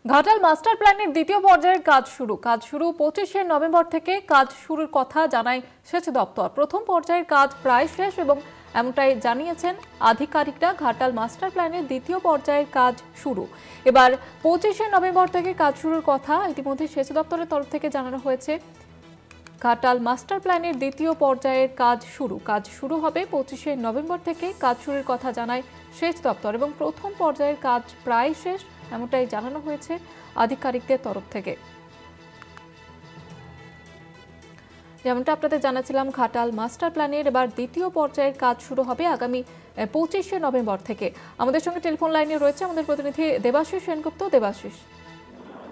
Ghatal master প্ল্যানের দ্বিতীয় পর্যায়ের কাজ শুরু 25শে নভেম্বর থেকে কাজ শুরুর কথা জানায় সেচ দপ্তর। প্রথম পর্যায়ের কাজ প্রায় শেষ এবং এমনটাই জানিয়েছেন আধিকারিকরা। ঘাটাল মাস্টার প্ল্যানের দ্বিতীয় পর্যায়ের কাজ শুরু। এবার 25শে নভেম্বর থেকে কাজ শুরুর কথা ইতিমধ্যে সেচ দপ্তরের তরফ থেকে জানানো হয়েছে। ঘাটাল মাস্টার প্ল্যানের দ্বিতীয় পর্যায়ের কাজ শুরু হবে 25শে নভেম্বর থেকে। কাজ শুরুর কথা জানায় সেচ দপ্তর এবং প্রথম পর্যায়ের কাজ প্রায় শেষ এমনটাই জানানো হয়েছে আধিকারিকদের তরফ থেকে। যেমনটা আপনাদের জানাচ্ছিলাম, ঘাটাল মাস্টার প্ল্যানের এবার দ্বিতীয় পর্যায়ের কাজ শুরু হবে আগামী 25শে নভেম্বর থেকে। আমাদের সঙ্গে টেলিফোন লাইনে রয়েছে আমাদের প্রতিনিধি দেবাশিস সেনগুপ্ত। দেবাশিস,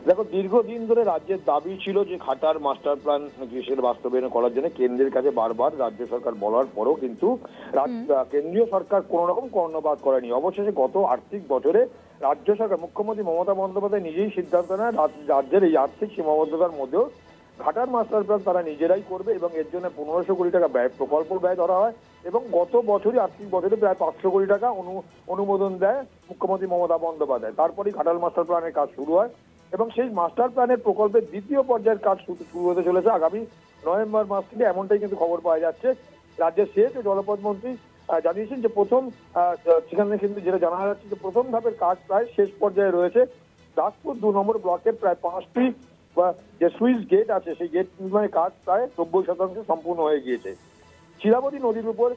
দেখো, দীর্ঘদিন ধরে রাজ্যের দাবি ছিল যে ঘাটাল মাস্টার প্ল্যান কৃষির বাস্তবায়ন করার জন্য কেন্দ্রের কাছে বারবার রাজ্য সরকার বলার পরও কিন্তু কেন্দ্রীয় সরকার কোন রকম কর্ণপাত করেনি। অবশেষে গত আর্থিক বছরে রাজ্য সরকার মুখ্যমন্ত্রী মমতা বন্দ্যোপাধ্যায় নিজেই সিদ্ধান্ত নেয় রাজ্যের এই আর্থিক সীমাবদ্ধতার মধ্যেও ঘাটাল মাস্টার প্ল্যান তারা নিজেরাই করবে এবং এর জন্য 1500 কোটি টাকা প্রকল্প ব্যয় ধরা হয় এবং গত বছরই আর্থিক বছরে প্রায় 500 কোটি টাকা অনুমোদন দেয় মুখ্যমন্ত্রী মমতা বন্দ্যোপাধ্যায়। তারপরেই ঘাটাল মাস্টার প্ল্যানের কাজ শুরু হয় এবং সেই মাস্টার প্ল্যানের প্রকল্পের দ্বিতীয় পর্যায়ের কাজ শুরু হতে চলেছে আগামী নভেম্বর মাস থেকে, এমনটাই কিন্তু খবর পাওয়া যাচ্ছে। রাজ্যের সেচ ও জলপথ মন্ত্রী জানিয়েছেন যে সেখানে কিন্তু যেটা জানা যাচ্ছে যে প্রথম ধাপের কাজ প্রায় শেষ পর্যায়ে রয়েছে। দাসপুর 2 নম্বর ব্লকের প্রায় 5টি যে সুইচ গেট আছে সেই গেট নির্মাণের কাজ প্রায় 90% সম্পূর্ণ হয়ে গিয়েছে। শিলাবতী নদীর উপর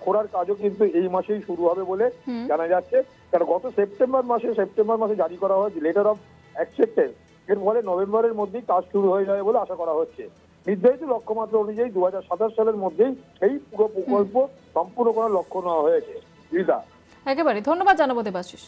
খোঁড়ার কাজও কিন্তু এই মাসেই শুরু হবে বলে জানা যাচ্ছে, কারণ গত সেপ্টেম্বর মাসে জারি করা হয় লেটার অফ অ্যাকসেপ্টেন্স। এর ফলে নভেম্বরের মধ্যেই কাজ শুরু হয়ে যাবে বলে আশা করা হচ্ছে। নির্ধারিত লক্ষ্যমাত্রা অনুযায়ী 2027 সালের মধ্যেই এই পুরো প্রকল্প সম্পূর্ণ করার লক্ষ্য নেওয়া হয়েছে। একেবারে ধন্যবাদ জানাবো দেবাশিস।